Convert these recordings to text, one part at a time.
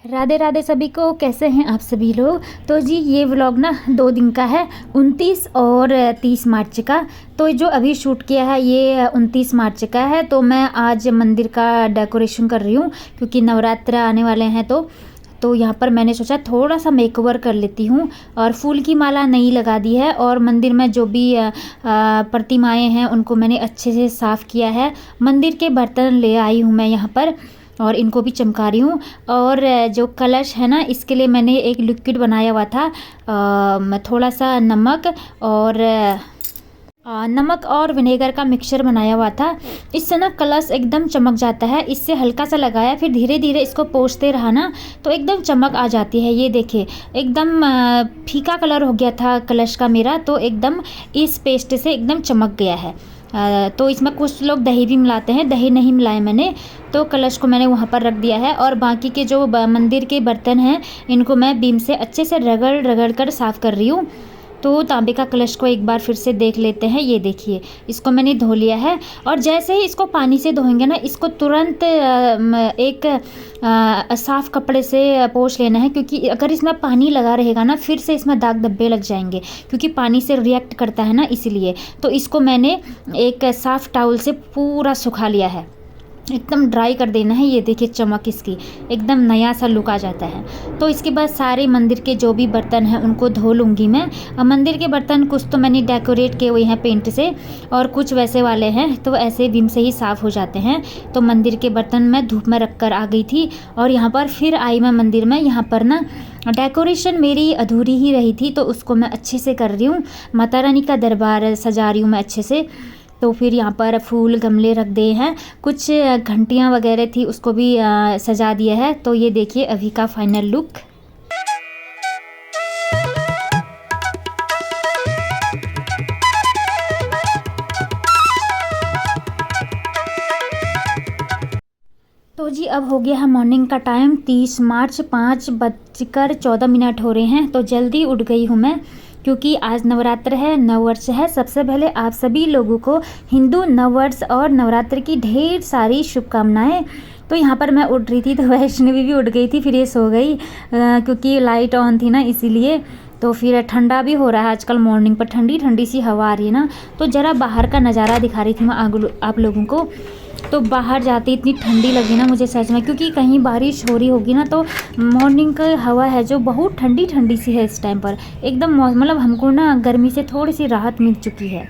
राधे राधे सभी को। कैसे हैं आप सभी लोग। तो जी ये व्लॉग ना 2 दिन का है, 29 और 30 मार्च का। तो जो अभी शूट किया है ये 29 मार्च का है। तो मैं आज मंदिर का डेकोरेशन कर रही हूँ क्योंकि नवरात्र आने वाले हैं। तो यहाँ पर मैंने सोचा थोड़ा सा मेकओवर कर लेती हूँ और फूल की माला नई लगा दी है और मंदिर में जो भी प्रतिमाएँ हैं उनको मैंने अच्छे से साफ़ किया है। मंदिर के बर्तन ले आई हूँ मैं यहाँ पर और इनको भी चमका रही हूँ। और जो कलश है ना, इसके लिए मैंने एक लिक्विड बनाया हुआ था, थोड़ा सा नमक और विनेगर का मिक्सचर बनाया हुआ था। इससे ना कलश एकदम चमक जाता है। इससे हल्का सा लगाया, फिर धीरे धीरे इसको पोंछते रहा ना तो एकदम चमक आ जाती है। ये देखिए एकदम फीका कलर हो गया था कलश का मेरा, तो एकदम इस पेस्ट से एकदम चमक गया है। तो इसमें कुछ लोग दही भी मिलाते हैं, दही नहीं मिलाए मैंने। तो कलश को मैंने वहाँ पर रख दिया है और बाकी के जो मंदिर के बर्तन हैं इनको मैं बीम से अच्छे से रगड़ कर साफ़ कर रही हूँ। तो तांबे का कलश को एक बार फिर से देख लेते हैं। ये देखिए इसको मैंने धो लिया है और जैसे ही इसको पानी से धोएंगे ना, इसको तुरंत एक साफ़ कपड़े से पोंछ लेना है, क्योंकि अगर इसमें पानी लगा रहेगा ना फिर से इसमें दाग धब्बे लग जाएंगे, क्योंकि पानी से रिएक्ट करता है ना, इसीलिए। तो इसको मैंने एक साफ़ टॉवल से पूरा सुखा लिया है, एकदम ड्राई कर देना है। ये देखिए चमक इसकी, एकदम नया सा लुक आ जाता है। तो इसके बाद सारे मंदिर के जो भी बर्तन हैं उनको धो लूँगी मैं। मंदिर के बर्तन कुछ तो मैंने डेकोरेट किए हुए हैं पेंट से और कुछ वैसे वाले हैं तो ऐसे विम से ही साफ़ हो जाते हैं। तो मंदिर के बर्तन मैं धूप में रख कर आ गई थी और यहाँ पर फिर आई मैं मंदिर में। यहाँ पर ना डेकोरेशन मेरी अधूरी ही रही थी तो उसको मैं अच्छे से कर रही हूँ। माता रानी का दरबार सजा रही हूँ मैं अच्छे से। तो फिर यहाँ पर फूल गमले रख दिए हैं, कुछ घंटियाँ वगैरह थी उसको भी सजा दिया है। तो ये देखिए अभी का फाइनल लुक। तो जी अब हो गया है मॉर्निंग का टाइम, 30 मार्च 5:14 हो रहे हैं। तो जल्दी उठ गई हूँ मैं क्योंकि आज नवरात्र है, नववर्ष है। सबसे पहले आप सभी लोगों को हिंदू नववर्ष और नवरात्र की ढेर सारी शुभकामनाएं। तो यहाँ पर मैं उठ रही थी तो वैष्णवी भी उठ गई थी, फिर ये सो गई क्योंकि लाइट ऑन थी ना, इसीलिए। तो फिर ठंडा भी हो रहा है आजकल, मॉर्निंग पर ठंडी ठंडी सी हवा आ रही है ना। तो ज़रा बाहर का नज़ारा दिखा रही थी मैं आप लोगों को। तो बाहर जाते इतनी ठंडी लगी ना मुझे सच में, क्योंकि कहीं बारिश हो रही होगी ना तो मॉर्निंग का हवा है जो बहुत ठंडी ठंडी सी है इस टाइम पर एकदम। मतलब हमको ना गर्मी से थोड़ी सी राहत मिल चुकी है,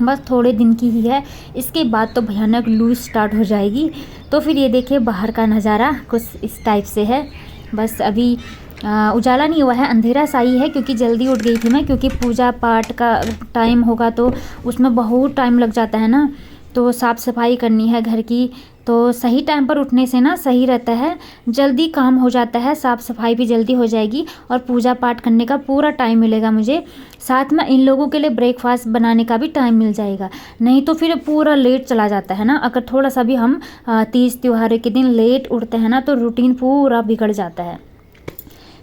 बस थोड़े दिन की ही है, इसके बाद तो भयानक लू स्टार्ट हो जाएगी। तो फिर ये देखिए बाहर का नज़ारा कुछ इस टाइप से है। बस अभी उजाला नहीं हुआ है, अंधेरा सा ही है क्योंकि जल्दी उठ गई थी मैं, क्योंकि पूजा पाठ का टाइम होगा तो उसमें बहुत टाइम लग जाता है ना। तो साफ़ सफाई करनी है घर की, तो सही टाइम पर उठने से ना सही रहता है, जल्दी काम हो जाता है, साफ़ सफाई भी जल्दी हो जाएगी और पूजा पाठ करने का पूरा टाइम मिलेगा मुझे। साथ में इन लोगों के लिए ब्रेकफास्ट बनाने का भी टाइम मिल जाएगा, नहीं तो फिर पूरा लेट चला जाता है ना। अगर थोड़ा सा भी हम तीज त्योहार के दिन लेट उठते हैं ना तो रूटीन पूरा बिगड़ जाता है।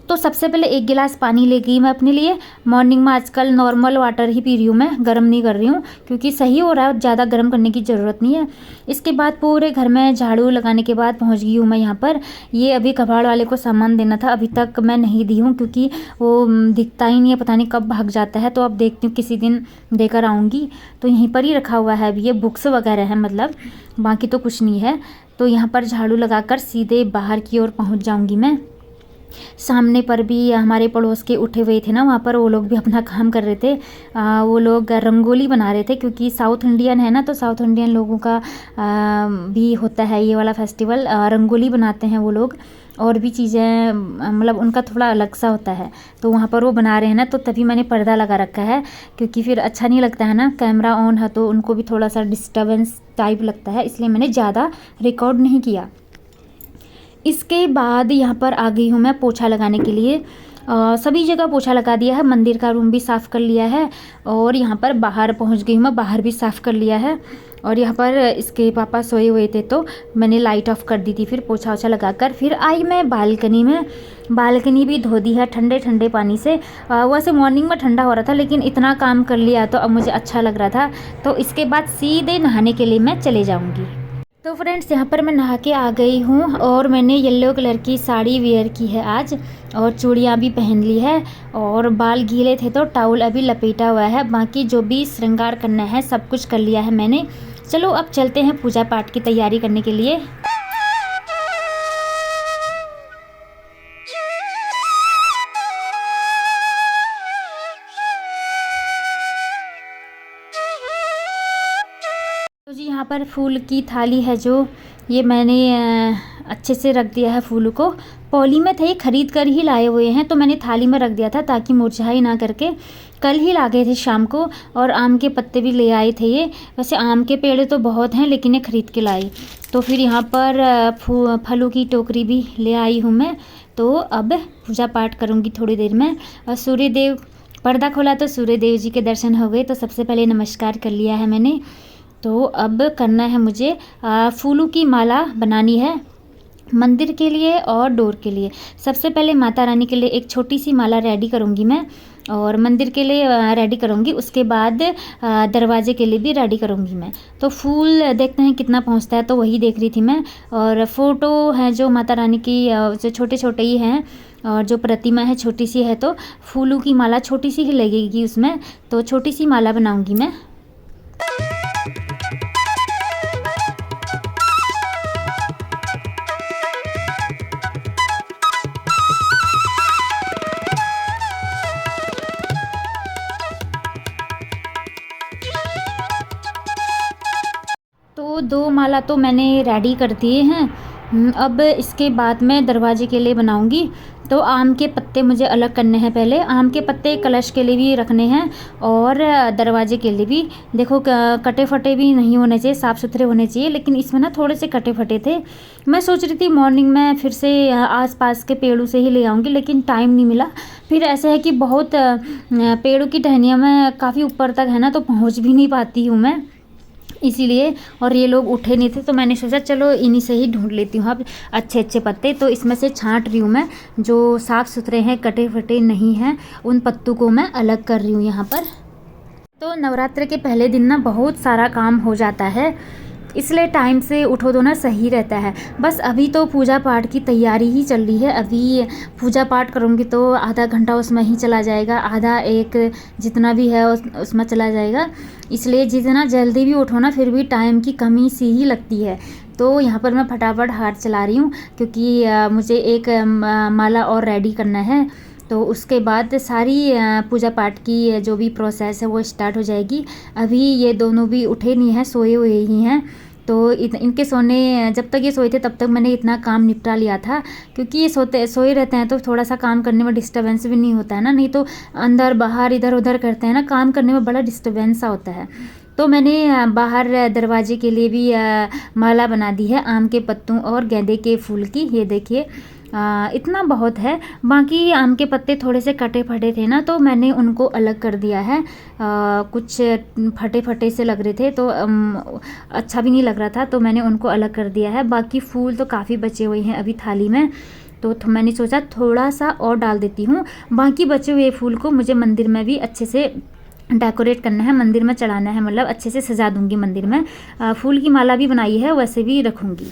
तो सबसे पहले 1 गिलास पानी ले गई मैं अपने लिए। मॉर्निंग में आजकल नॉर्मल वाटर ही पी रही हूँ मैं, गर्म नहीं कर रही हूँ क्योंकि सही हो रहा है, ज़्यादा गर्म करने की ज़रूरत नहीं है। इसके बाद पूरे घर में झाड़ू लगाने के बाद पहुँच गई हूँ मैं यहाँ पर। ये अभी कबाड़ वाले को सामान देना था, अभी तक मैं नहीं दी हूँ क्योंकि वो दिखता ही नहीं है, पता नहीं कब भाग जाता है। तो अब देखती हूँ किसी दिन देकर आऊँगी। तो यहीं पर ही रखा हुआ है अभी, ये बुक्स वगैरह है मतलब, बाकी तो कुछ नहीं है। तो यहाँ पर झाड़ू लगाकर सीधे बाहर की ओर पहुँच जाऊँगी मैं। सामने पर भी हमारे पड़ोस के उठे हुए थे ना, वहाँ पर वो लोग भी अपना काम कर रहे थे। वो लोग रंगोली बना रहे थे क्योंकि साउथ इंडियन है ना, तो साउथ इंडियन लोगों का भी होता है ये वाला फेस्टिवल, रंगोली बनाते हैं वो लोग और भी चीज़ें, मतलब उनका थोड़ा अलग सा होता है। तो वहाँ पर वो बना रहे हैं ना, तो तभी मैंने पर्दा लगा रखा है क्योंकि फिर अच्छा नहीं लगता है ना, कैमरा ऑन है तो उनको भी थोड़ा सा डिस्टर्बेंस टाइप लगता है, इसलिए मैंने ज़्यादा रिकॉर्ड नहीं किया। इसके बाद यहाँ पर आ गई हूँ मैं पोछा लगाने के लिए। सभी जगह पोछा लगा दिया है, मंदिर का रूम भी साफ़ कर लिया है और यहाँ पर बाहर पहुँच गई हूँ मैं, बाहर भी साफ़ कर लिया है। और यहाँ पर इसके पापा सोए हुए थे तो मैंने लाइट ऑफ कर दी थी, फिर पोछा वोछा लगाकर फिर आई मैं बालकनी में। बालकनी भी धो दी है ठंडे ठंडे पानी से। वैसे मॉर्निंग में ठंडा हो रहा था लेकिन इतना काम कर लिया तो अब मुझे अच्छा लग रहा था। तो इसके बाद सीधे नहाने के लिए मैं चले जाऊँगी। तो फ्रेंड्स यहाँ पर मैं नहा के आ गई हूँ और मैंने येलो कलर की साड़ी वेयर की है आज, और चूड़ियाँ भी पहन ली है, और बाल गीले थे तो टॉवल अभी लपेटा हुआ है। बाकी जो भी श्रृंगार करना है सब कुछ कर लिया है मैंने। चलो अब चलते हैं पूजा पाठ की तैयारी करने के लिए। तो जी यहाँ पर फूल की थाली है जो, ये मैंने अच्छे से रख दिया है। फूलों को पॉली में थे, खरीद कर ही लाए हुए हैं, तो मैंने थाली में रख दिया था ताकि मुरझाई ना करके। कल ही ला गए थे शाम को, और आम के पत्ते भी ले आए थे। ये वैसे आम के पेड़ तो बहुत हैं लेकिन ये ख़रीद के लाई। तो फिर यहाँ पर फलों की टोकरी भी ले आई हूँ मैं। तो अब पूजा पाठ करूँगी थोड़ी देर में। और सूर्य देव, पर्दा खोला तो सूर्य देव जी के दर्शन हो गए। तो सबसे पहले नमस्कार कर लिया है मैंने। तो अब करना है मुझे फूलों की माला बनानी है मंदिर के लिए और डोर के लिए। सबसे पहले माता रानी के लिए एक छोटी सी माला रेडी करूँगी मैं, और मंदिर के लिए रेडी करूँगी। उसके बाद दरवाजे के लिए भी रेडी करूँगी मैं। तो फूल देखते हैं कितना पहुँचता है, तो वही देख रही थी मैं। और फ़ोटो है जो माता रानी की, जो छोटे छोटे ही हैं, और जो प्रतिमा है छोटी सी है, तो फूलों की माला छोटी सी ही लगेगी उसमें। तो छोटी सी माला बनाऊँगी मैं। तो 2 माला तो मैंने रेडी कर दिए हैं। अब इसके बाद मैं दरवाजे के लिए बनाऊंगी। तो आम के पत्ते मुझे अलग करने हैं पहले। आम के पत्ते कलश के लिए भी रखने हैं और दरवाजे के लिए भी। देखो कटे फटे भी नहीं होने चाहिए, साफ़ सुथरे होने चाहिए, लेकिन इसमें ना थोड़े से कटे फटे थे। मैं सोच रही थी मॉर्निंग में फिर से आसपास के पेड़ों से ही ले आऊँगी, लेकिन टाइम नहीं मिला। फिर ऐसा है कि बहुत पेड़ों की टहनियाँ में काफ़ी ऊपर तक है ना, तो पहुँच भी नहीं पाती हूँ मैं, इसीलिए। और ये लोग उठे नहीं थे, तो मैंने सोचा चलो इन्हीं से ही ढूंढ लेती हूँ अब अच्छे अच्छे पत्ते। तो इसमें से छांट रही हूँ मैं, जो साफ़ सुथरे हैं, कटे फटे नहीं हैं, उन पत्तों को मैं अलग कर रही हूँ यहाँ पर। तो नवरात्र के पहले दिन ना बहुत सारा काम हो जाता है, इसलिए टाइम से उठो तो ना सही रहता है। बस अभी तो पूजा पाठ की तैयारी ही चल रही है। अभी पूजा पाठ करूँगी तो आधा घंटा उसमें ही चला जाएगा, आधा एक जितना भी है उसमें चला जाएगा। इसलिए जितना जल्दी भी उठो ना, फिर भी टाइम की कमी सी ही लगती है। तो यहाँ पर मैं फटाफट हाथ चला रही हूँ, क्योंकि मुझे एक माला और रेडी करना है। तो उसके बाद सारी पूजा पाठ की जो भी प्रोसेस है वो स्टार्ट हो जाएगी। अभी ये दोनों भी उठे नहीं हैं, सोए हुए ही हैं। तो इनके सोने, जब तक ये सोए थे तब तक मैंने इतना काम निपटा लिया था, क्योंकि ये सोए रहते हैं तो थोड़ा सा काम करने में डिस्टर्बेंस भी नहीं होता है ना। नहीं तो अंदर बाहर इधर उधर करते हैं ना, काम करने में बड़ा डिस्टर्बेंस सा होता है। तो मैंने बाहर दरवाजे के लिए भी माला बना दी है आम के पत्तों और गेंदे के फूल की। ये देखिए इतना बहुत है। बाकी आम के पत्ते थोड़े से कटे फटे थे ना, तो मैंने उनको अलग कर दिया है। कुछ फटे फटे से लग रहे थे, तो अच्छा भी नहीं लग रहा था, तो मैंने उनको अलग कर दिया है। बाकी फूल तो काफ़ी बचे हुए हैं अभी थाली में, तो मैंने सोचा थोड़ा सा और डाल देती हूँ। बाकी बचे हुए फूल को मुझे मंदिर में भी अच्छे से डेकोरेट करना है, मंदिर में चढ़ाना है, मतलब अच्छे से सजा दूँगी मंदिर में। फूल की माला भी बनाई है, वैसे भी रखूँगी।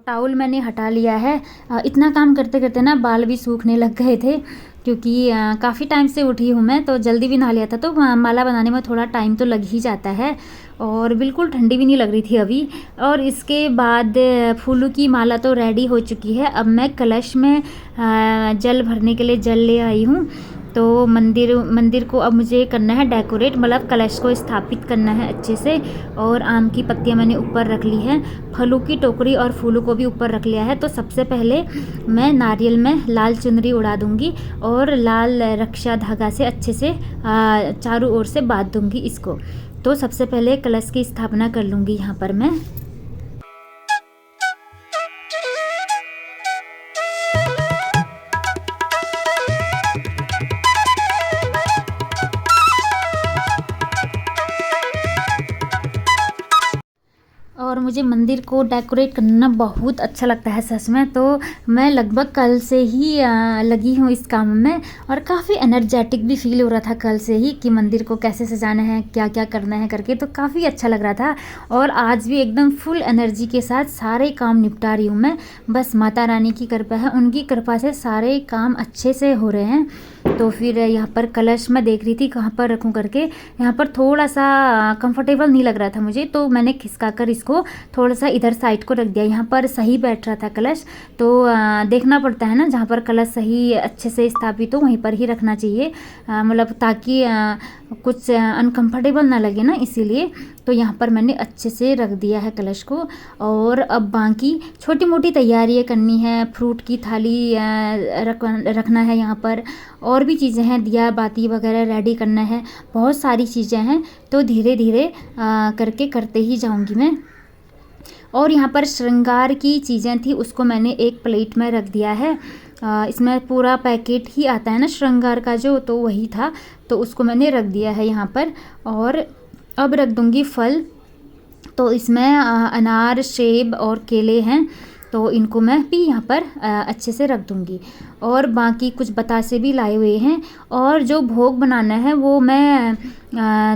टाउल मैंने हटा लिया है। इतना काम करते करते ना बाल भी सूखने लग गए थे, क्योंकि काफ़ी टाइम से उठी हूँ मैं, तो जल्दी भी नहा लिया था। तो माला बनाने में थोड़ा टाइम तो लग ही जाता है, और बिल्कुल ठंडी भी नहीं लग रही थी अभी। और इसके बाद फूलों की माला तो रेडी हो चुकी है। अब मैं कलश में जल भरने के लिए जल ले आई हूँ। तो मंदिर को अब मुझे करना है डेकोरेट, मतलब कलश को स्थापित करना है अच्छे से। और आम की पत्तियां मैंने ऊपर रख ली हैं, फलों की टोकरी और फूलों को भी ऊपर रख लिया है। तो सबसे पहले मैं नारियल में लाल चुनरी उड़ा दूंगी और लाल रक्षा धागा से अच्छे से चारों ओर से बांध दूंगी इसको। तो सबसे पहले कलश की स्थापना कर लूँगी यहाँ पर मैं। और मुझे मंदिर को डेकोरेट करना बहुत अच्छा लगता है सच में। तो मैं लगभग कल से ही लगी हूँ इस काम में, और काफ़ी एनर्जेटिक भी फील हो रहा था कल से ही कि मंदिर को कैसे सजाना है, क्या क्या करना है करके, तो काफ़ी अच्छा लग रहा था। और आज भी एकदम फुल एनर्जी के साथ सारे काम निपटा रही हूँ मैं। बस माता रानी की कृपा है, उनकी कृपा से सारे काम अच्छे से हो रहे हैं। तो फिर यहाँ पर कलश मैं देख रही थी कहाँ पर रखूँ करके। यहाँ पर थोड़ा सा कंफर्टेबल नहीं लग रहा था मुझे, तो मैंने खिसका कर इसको थोड़ा सा इधर साइड को रख दिया। यहाँ पर सही बैठ रहा था कलश, तो देखना पड़ता है ना, जहाँ पर कलश सही अच्छे से स्थापित हो वहीं पर ही रखना चाहिए, मतलब ताकि कुछ अनकंफर्टेबल ना लगे ना, इसीलिए। तो यहाँ पर मैंने अच्छे से रख दिया है कलश को। और अब बाकी छोटी मोटी तैयारियाँ करनी है, फ्रूट की थाली रखना है यहाँ पर, और भी चीज़ें हैं, दिया बाती वगैरह रेडी करना है, बहुत सारी चीज़ें हैं। तो धीरे धीरे करके करते ही जाऊंगी मैं। और यहाँ पर श्रृंगार की चीज़ें थी, उसको मैंने एक प्लेट में रख दिया है। इसमें पूरा पैकेट ही आता है ना श्रृंगार का जो, तो वही था, तो उसको मैंने रख दिया है यहाँ पर। और अब रख दूँगी फल। तो इसमें अनार, सेब और केले हैं, तो इनको मैं भी यहाँ पर अच्छे से रख दूँगी। और बाकी कुछ बतासे भी लाए हुए हैं। और जो भोग बनाना है वो मैं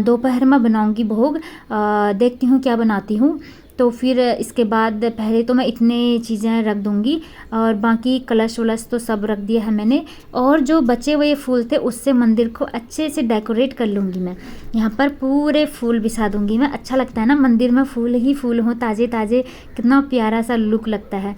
दोपहर में बनाऊँगी भोग, देखती हूँ क्या बनाती हूँ। तो फिर इसके बाद पहले तो मैं इतने चीज़ें रख दूँगी, और बाकी कलश वलश तो सब रख दिया है मैंने। और जो बचे हुए फूल थे उससे मंदिर को अच्छे से डेकोरेट कर लूँगी मैं। यहाँ पर पूरे फूल बिछा दूँगी मैं। अच्छा लगता है ना मंदिर में फूल ही फूल हों, ताज़े ताज़े, कितना प्यारा सा लुक लगता है।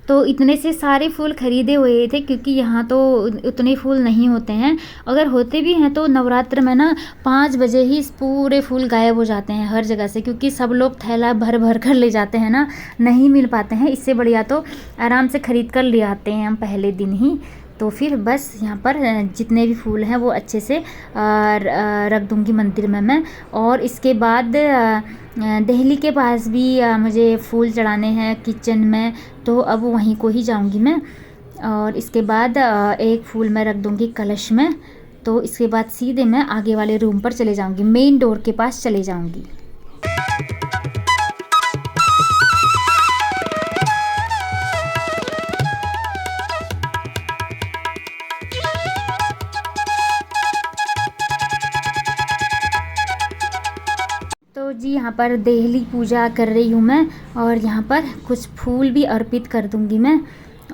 तो इतने से सारे फूल खरीदे हुए थे, क्योंकि यहाँ तो उतने फूल नहीं होते हैं। अगर होते भी हैं तो नवरात्र में ना 5 बजे ही पूरे फूल गायब हो जाते हैं हर जगह से, क्योंकि सब लोग थैला भर भर कर ले जाते हैं ना, नहीं मिल पाते हैं। इससे बढ़िया तो आराम से ख़रीद कर ले आते हैं हम पहले दिन ही। तो फिर बस यहाँ पर जितने भी फूल हैं वो अच्छे से रख दूँगी मंदिर में मैं। और इसके बाद दहली के पास भी मुझे फूल चढ़ाने हैं किचन में, तो अब वहीं को ही जाऊँगी मैं। और इसके बाद एक फूल मैं रख दूँगी कलश में। तो इसके बाद सीधे मैं आगे वाले रूम पर चले जाऊँगी, मेन डोर के पास चले जाऊँगी। तो जी यहाँ पर देहली पूजा कर रही हूँ मैं, और यहाँ पर कुछ फूल भी अर्पित कर दूँगी मैं।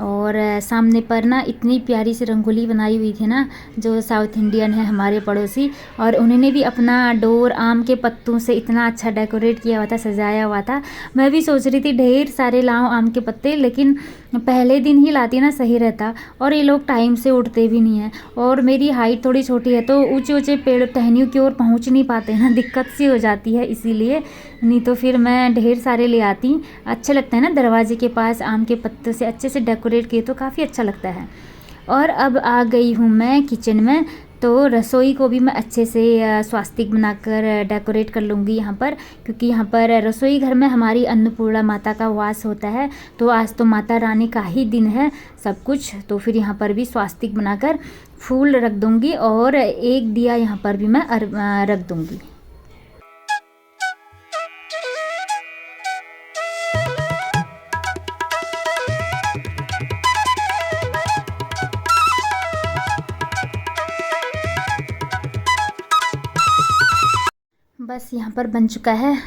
और सामने पर ना इतनी प्यारी सी रंगोली बनाई हुई थी ना, जो साउथ इंडियन है हमारे पड़ोसी, और उन्होंने भी अपना डोर आम के पत्तों से इतना अच्छा डेकोरेट किया हुआ था, सजाया हुआ था। मैं भी सोच रही थी ढेर सारे लाऊं आम के पत्ते, लेकिन पहले दिन ही लाती ना सही रहता। और ये लोग टाइम से उठते भी नहीं हैं, और मेरी हाइट थोड़ी छोटी है, तो ऊंचे ऊंचे पेड़ टहनियों की ओर पहुंच नहीं पाते ना, दिक्कत सी हो जाती है इसीलिए। नहीं तो फिर मैं ढेर सारे ले आती। अच्छे लगता है ना दरवाजे के पास आम के पत्तों से अच्छे से डेकोरेट किए, तो काफ़ी अच्छा लगता है। और अब आ गई हूँ मैं किचन में। तो रसोई को भी मैं अच्छे से स्वास्तिक बनाकर डेकोरेट कर लूँगी यहाँ पर, क्योंकि यहाँ पर रसोई घर में हमारी अन्नपूर्णा माता का वास होता है। तो आज तो माता रानी का ही दिन है सब कुछ, तो फिर यहाँ पर भी स्वास्तिक बनाकर फूल रख दूँगी, और एक दिया यहाँ पर भी मैं रख दूँगी। बस यहाँ पर बन चुका है,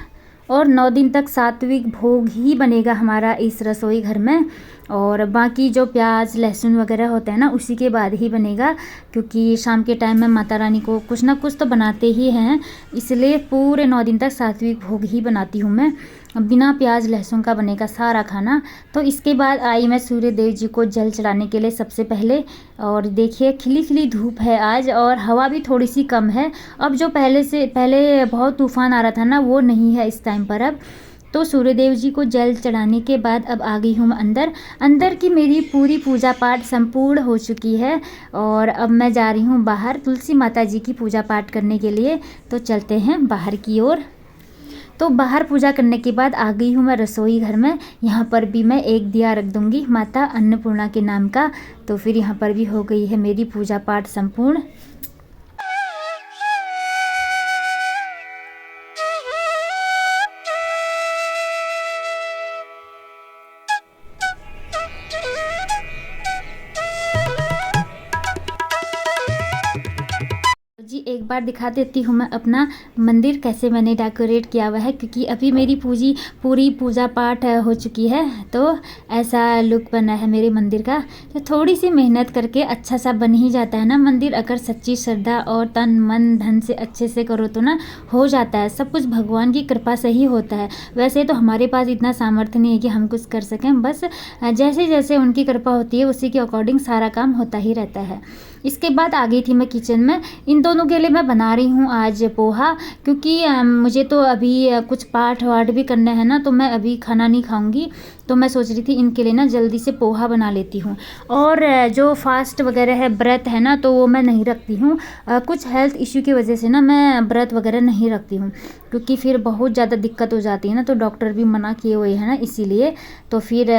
और 9 दिन तक सात्विक भोग ही बनेगा हमारा इस रसोई घर में। और बाकी जो प्याज लहसुन वगैरह होता है ना, उसी के बाद ही बनेगा, क्योंकि शाम के टाइम में माता रानी को कुछ ना कुछ तो बनाते ही हैं, इसलिए पूरे 9 दिन तक सात्विक भोग ही बनाती हूँ मैं। बिना प्याज लहसुन का बनेगा सारा खाना। तो इसके बाद आई मैं सूर्य देव जी को जल चढ़ाने के लिए सबसे पहले। और देखिए खिली खिली धूप है आज, और हवा भी थोड़ी सी कम है। अब जो पहले बहुत तूफान आ रहा था ना, वो नहीं है इस टाइम पर अब। तो सूर्यदेव जी को जल चढ़ाने के बाद अब आ गई हूँ अंदर की मेरी पूरी पूजा पाठ संपूर्ण हो चुकी है। और अब मैं जा रही हूँ बाहर तुलसी माता जी की पूजा पाठ करने के लिए। तो चलते हैं बाहर की ओर। तो बाहर पूजा करने के बाद आ गई हूँ मैं रसोई घर में। यहाँ पर भी मैं एक दिया रख दूँगी माता अन्नपूर्णा के नाम का। तो फिर यहाँ पर भी हो गई है मेरी पूजा पाठ संपूर्ण। एक बार दिखा देती हूँ मैं अपना मंदिर कैसे मैंने डेकोरेट किया हुआ है, क्योंकि अभी मेरी पूरी पूजा पाठ हो चुकी है। तो ऐसा लुक बना है मेरे मंदिर का। तो थोड़ी सी मेहनत करके अच्छा सा बन ही जाता है ना मंदिर, अगर सच्ची श्रद्धा और तन मन धन से अच्छे से करो तो ना हो जाता है। सब कुछ भगवान की कृपा से ही होता है। वैसे तो हमारे पास इतना सामर्थ्य नहीं है कि हम कुछ कर सकें, बस जैसे जैसे उनकी कृपा होती है उसी के अकॉर्डिंग सारा काम होता ही रहता है। इसके बाद आ गई थी मैं किचन में। इन दोनों के लिए मैं बना रही हूँ आज पोहा, क्योंकि मुझे तो अभी कुछ पाठ वाठ भी करने हैं ना, तो मैं अभी खाना नहीं खाऊंगी। तो मैं सोच रही थी इनके लिए ना जल्दी से पोहा बना लेती हूँ। और जो फास्ट वगैरह है, व्रत है ना, तो वो मैं नहीं रखती हूँ। कुछ हेल्थ इश्यू की वजह से ना मैं व्रत वगैरह नहीं रखती हूँ, क्योंकि फिर बहुत ज़्यादा दिक्कत हो जाती है ना, तो डॉक्टर भी मना किए हुए हैं ना, इसीलिए। तो फिर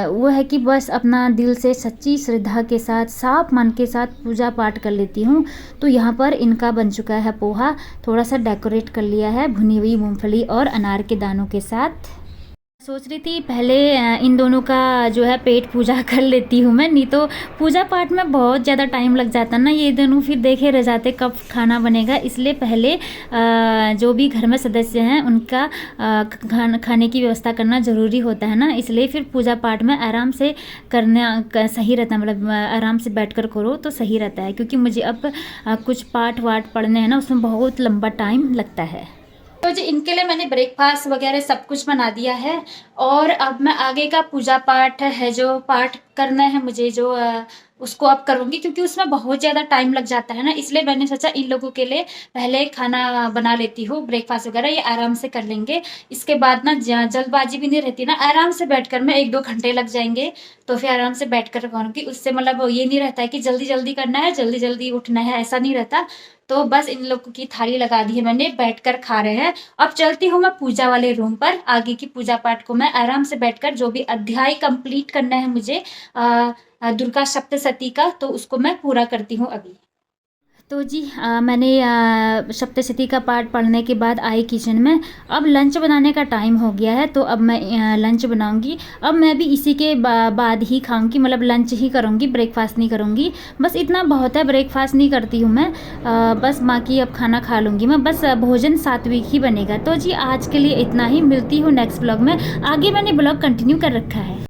वो है कि बस अपना दिल से सच्ची श्रद्धा के साथ साफ मन के साथ पूजा पाठ कर लेती हूँ। तो यहाँ पर इनका बन चुका है पोहा, थोड़ा सा डेकोरेट कर लिया है भुनी हुई मूंगफली और अनार के दानों के साथ। सोच रही थी पहले इन दोनों का जो है पेट पूजा कर लेती हूँ मैं, नहीं तो पूजा पाठ में बहुत ज़्यादा टाइम लग जाता ना, ये दोनों फिर देखे रह जाते कब खाना बनेगा। इसलिए पहले जो भी घर में सदस्य हैं उनका खाने की व्यवस्था करना ज़रूरी होता है ना, इसलिए फिर पूजा पाठ में आराम से करना सही रहता है। मतलब आराम से बैठ कर करो तो सही रहता है, क्योंकि मुझे अब कुछ पाठ वाठ पढ़ने हैं ना, उसमें बहुत लंबा टाइम लगता है। तो जी इनके लिए मैंने ब्रेकफास्ट वगैरह सब कुछ बना दिया है। और अब मैं आगे का पूजा पाठ है, जो पाठ करना है मुझे, जो उसको अब करूँगी, क्योंकि उसमें बहुत ज़्यादा टाइम लग जाता है ना, इसलिए मैंने सोचा इन लोगों के लिए पहले खाना बना लेती हूँ। ब्रेकफास्ट वगैरह ये आराम से कर लेंगे, इसके बाद ना जल्दबाजी भी नहीं रहती ना, आराम से बैठकर में 1-2 घंटे लग जाएंगे, तो फिर आराम से बैठ कर करूँगी। उससे मतलब ये नहीं रहता है कि जल्दी जल्दी करना है, जल्दी जल्दी उठना है, ऐसा नहीं रहता। तो बस इन लोगों की थाली लगा दी है मैंने, बैठकर खा रहे हैं। अब चलती हूँ मैं पूजा वाले रूम पर। आगे की पूजा पाठ को मैं आराम से बैठकर जो भी अध्याय कंप्लीट करना है मुझे दुर्गा सप्तशती का, तो उसको मैं पूरा करती हूँ अभी। तो जी मैंने सप्तशती का पाठ पढ़ने के बाद आई किचन में। अब लंच बनाने का टाइम हो गया है, तो अब मैं लंच बनाऊंगी। अब मैं भी इसी के बाद ही खाऊंगी, मतलब लंच ही करूंगी, ब्रेकफास्ट नहीं करूंगी। बस इतना बहुत है, ब्रेकफास्ट नहीं करती हूँ मैं। बस बाकी अब खाना खा लूँगी मैं, बस भोजन सात्विक ही बनेगा। तो जी आज के लिए इतना ही, मिलती हूँ नेक्स्ट ब्लॉग में। आगे मैंने ब्लॉग कंटिन्यू कर रखा है।